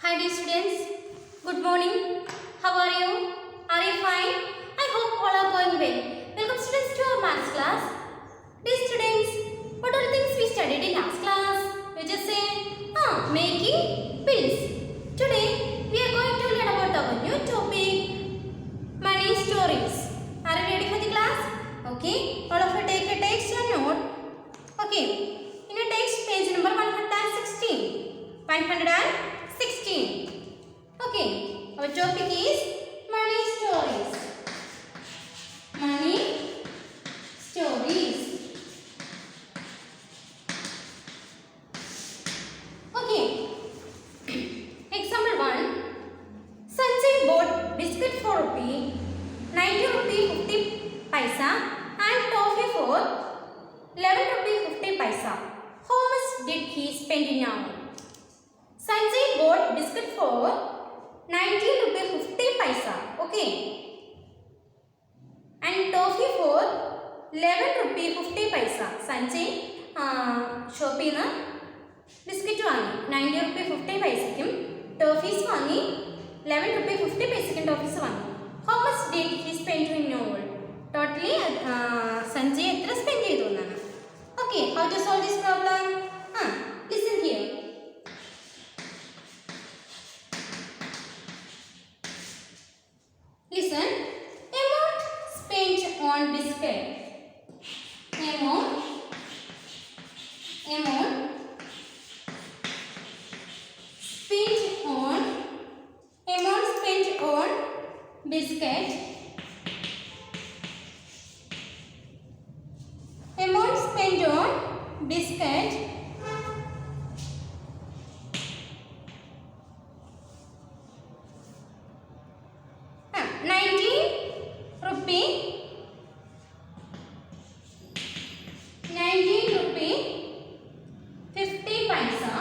Hi dear students, good morning. How are you? Are you fine? I hope all are going well. Welcome students to our maths class. Dear students, what are the things we studied in last class? We just say, making bills. Today we are going to learn about our new topic, money stories. Are you ready for the class? Okay, all of you take a text and note. Okay, in a text page number 116. 116. Okay, our topic is money stories. Money stories. Okay. Example 1. Sanjay bought biscuit for rupee 90 rupee 50 paisa and toffee for 11 rupee 50 paisa. How much did he spend in now? Sanjay bought biscuit for 90 rupee 50 paisa. Okay. And toffee for 11 rupee 50 paisa. Sanjay ഷോപ്പിൽ നിന്ന് biscuit വാങ്ങി 90 rupee 50 പൈസയ്ക്കും toffees വാങ്ങി 11 rupee 50 പൈസയ്ക്കും toffees വാങ്ങി. How much did he spend in all? Totally Sanjay എത്ര spend ചെയ്തു എന്നാണ്. Okay, how to solve this problem? Listen here. Listen. Amount spent on biscuit. Amount spent on biscuit. Amount spent on biscuit. 19 rupee 50 paisa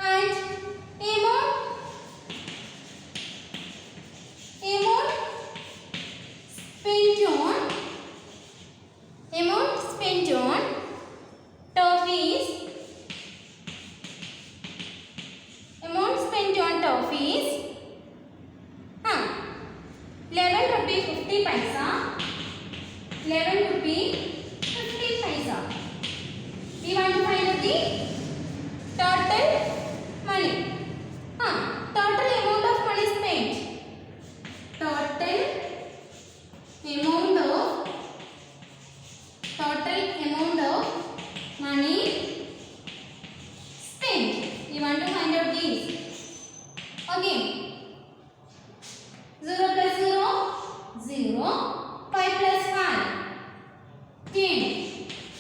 and amount spent on toffees. Amount spent on toffees 11 rupee 50 paisa. 11 rupee 50 paisa. We want to find out the total money. Total amount of money spent. Total amount of money spent. We want to find out these. Okay. 0 plus 0, 0. 5 plus 1, 10.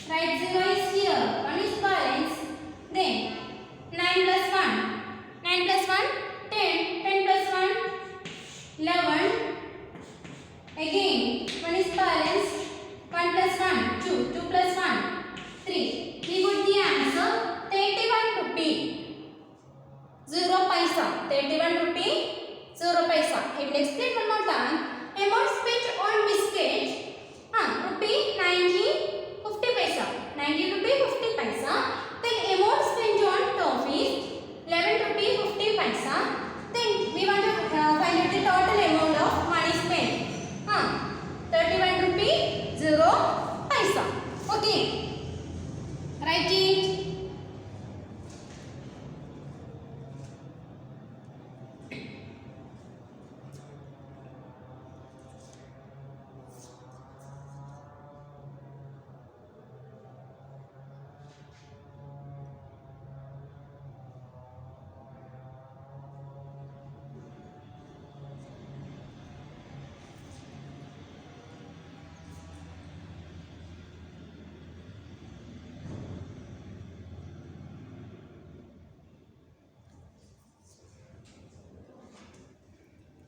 Write 0 is here. 1 is balance. Then 9 plus 1. 9 plus 1, 10. 10 plus 1, 11. Again, 1 is balance. 1 plus 1, 2. 2 plus 1, 3. We got the answer 31 rupee. 0 paisa. 31 rupee. 0 paisa. I will explain one more time. Amount spent on biscuit. Rupee 90 50 paisa. 90 rupee 50 paisa. Then amount spent on toffees 11 rupee 50 paisa. Then we want to find out the total amount of money spent. 31 rupee 0 paisa. Okay. Write it.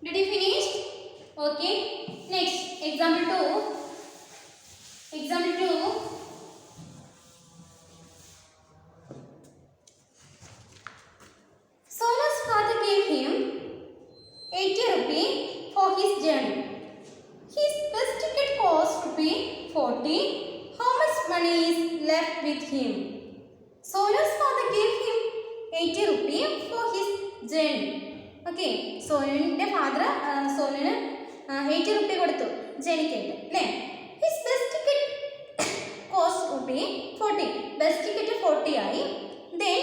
Did you finish? Okay. Next, example 2. Example 2. Sona's father gave him 80 rupee for his journey. His bus ticket cost rupee 40. How much money is left with him? Sona's father gave him 80 rupees for his journey. Okay, സോനുവിൻ്റെ father സോനുവിന് 80 rupee കൊടുത്തു ജേണിക്കായിട്ട് അല്ലേ. His bus ticket cost rupee 40. Bus ticket 40 ആയി. Then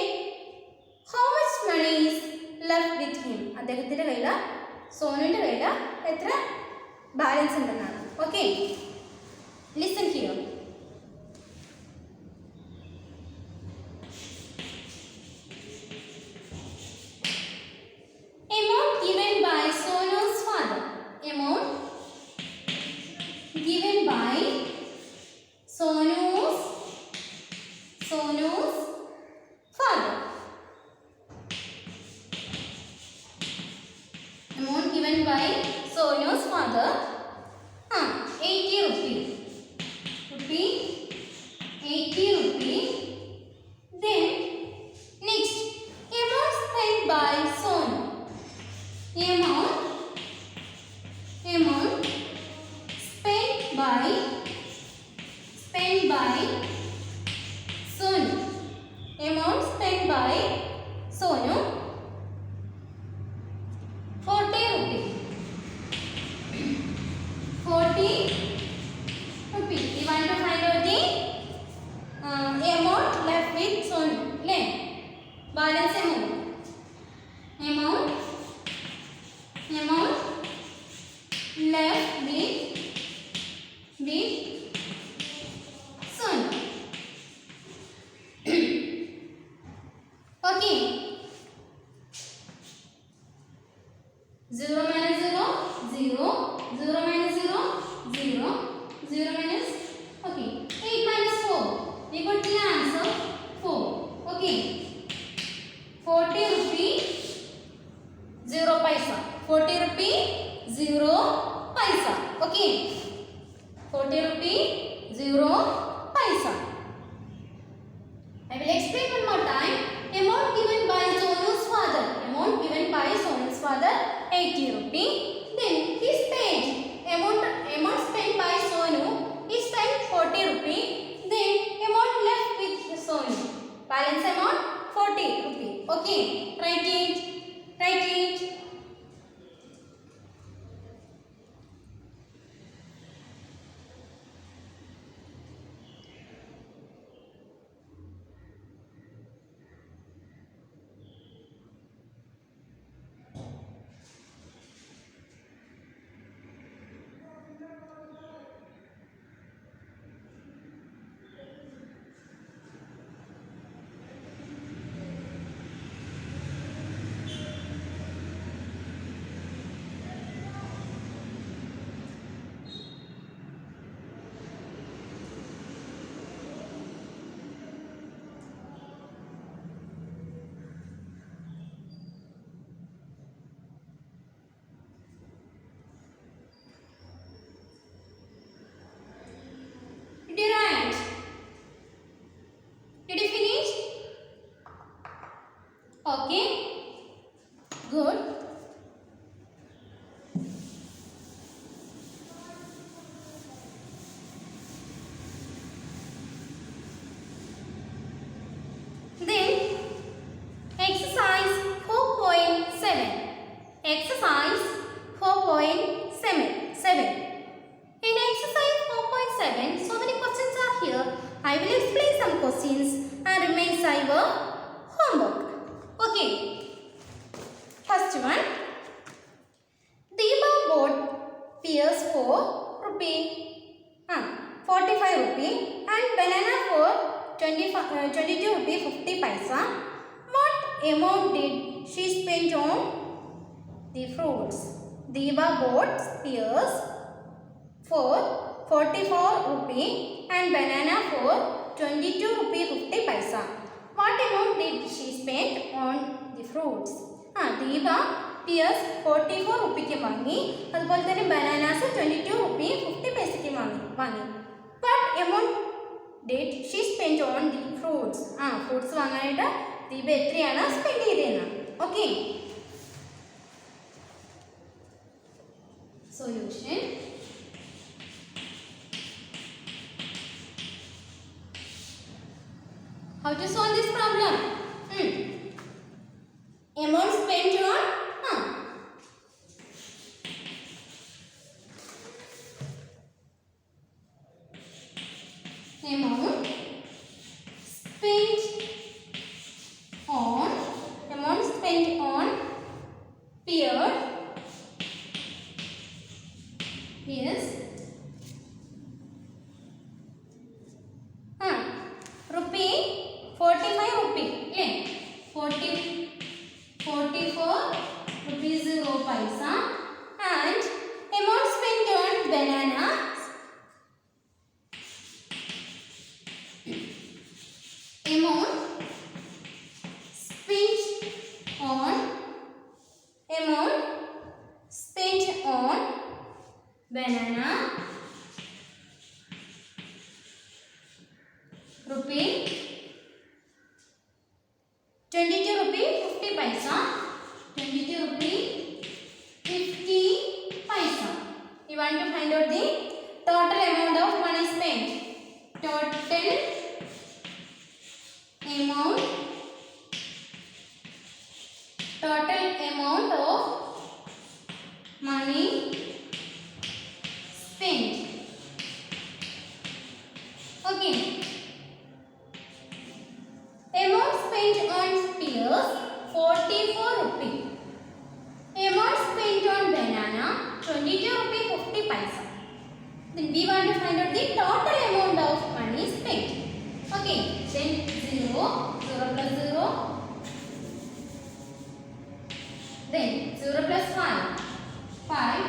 how much money is left with him. അദ്ദേഹത്തിൻ്റെ കയ്യിൽ സോനുവിൻ്റെ കയ്യിൽ എത്ര ബാലൻസ് ഉണ്ടെന്നാണ്. Okay, listen here. Amount given by Sonu's father. Amount given by Sonu's father. Amount given by Sonu's father. 80 rupee. 80 rupee. Then next, amount spent by Sonu. Amount spent by Sonu. Amount spent by Sonu 40 rupee. 40 rupee. We want to find out the amount left with Sonu. Balance amount left with Sonu. Okay, 0 minus 0, 0, 0 minus 0, 0, 0 minus, okay, 8 minus 4, we got the answer 4. Okay, 40 rupee 0 paisa. 40 rupee 0 paisa. Okay, 40 rupee 0 paisa. I will explain one more time. Amount given by Sonu's father. Amount given by Sonu's father 80 rupee. Then he spent amount spent by Sonu. He spent 40 rupee. Then amount left with Sonu. Balance amount 40 rupee. Okay, write it. Did you write? Did you finish? Okay, good. Then exercise 4.7. Exercise 4.7. In exercise 4.7, so many questions are here. I will explain some questions and remains our homework. Okay. First one. Deepa bought pears for rupee 45 rupee and banana for 22 rupee 50 paisa. What amount did she spend on the fruits? Deepa bought pears for 44 rupee and banana for 22 rupee 50 paisa. What amount did she spend on the fruits? Deepa pears 44 റുപ്പിക്ക് വാങ്ങി, അതുപോലെ തന്നെ bananas 22 rupee 50 പൈസയ്ക്ക് വാങ്ങി. What amount did she spend on the fruits? Fruits വാങ്ങാനായിട്ട് ദീപ എത്രയാണ് spend ചെയ്തതെന്ന്. Okay, solution. How to solve this problem? amount spent on amount spent on period is rupee 45 rupee. Yeah. 44 rupees 0 paisa. And amount spent on banana. Amount spent on banana rupee 22 rupee 50 paisa. 22 rupee 50 paisa. You want to find out the total amount of money spent. Total amount of money spent. Okay. Amount spent on pears 44 rupee. Amount spent on banana 22 rupee 50 paisa. Then we want to find out the total amount of money spent. Okay. Then 0 plus 0. Then 0 plus 5. 5.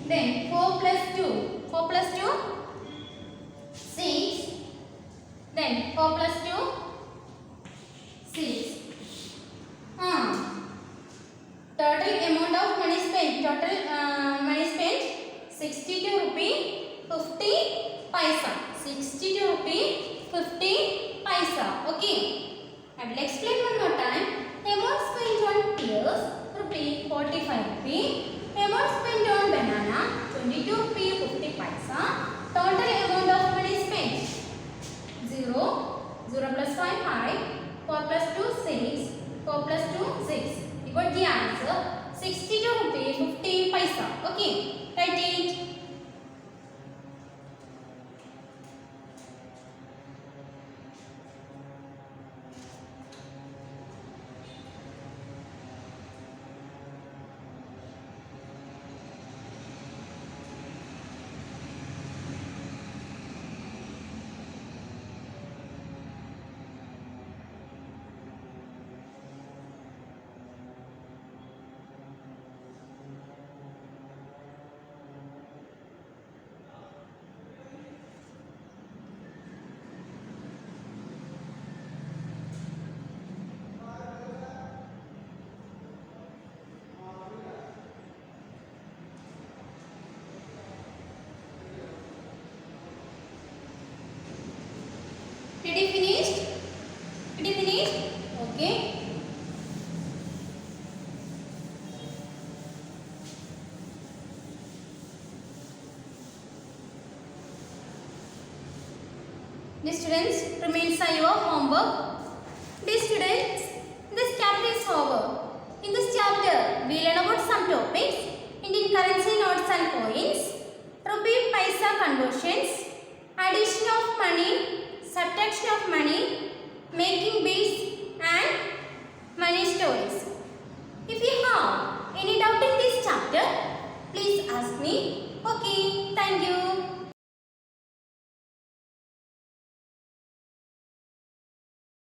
Then 4 plus 2. 4 plus 2. 6. Then 4 plus 2. 6. Total amount of money spent. Money spent 62 rupee 50 paisa. 62 rupee 50 paisa. Okay. I will explain one more time. Amount spent on pears rupee 45 rupee. Amount spent on banana 22 rupee 50 paisa. Total amount of money spent 0. 0 plus 5 5. 4 plus 2 6. 4 plus 2 6. You got the answer 62 rupee 50 paisa. Okay. Write it. Did you finish? Okay. Dear students, remains your homework. Dear students, this chapter is over. In this chapter, we learn about some topics: Indian currency notes and coins, rupee paisa conversions, addition of money, subtraction of money,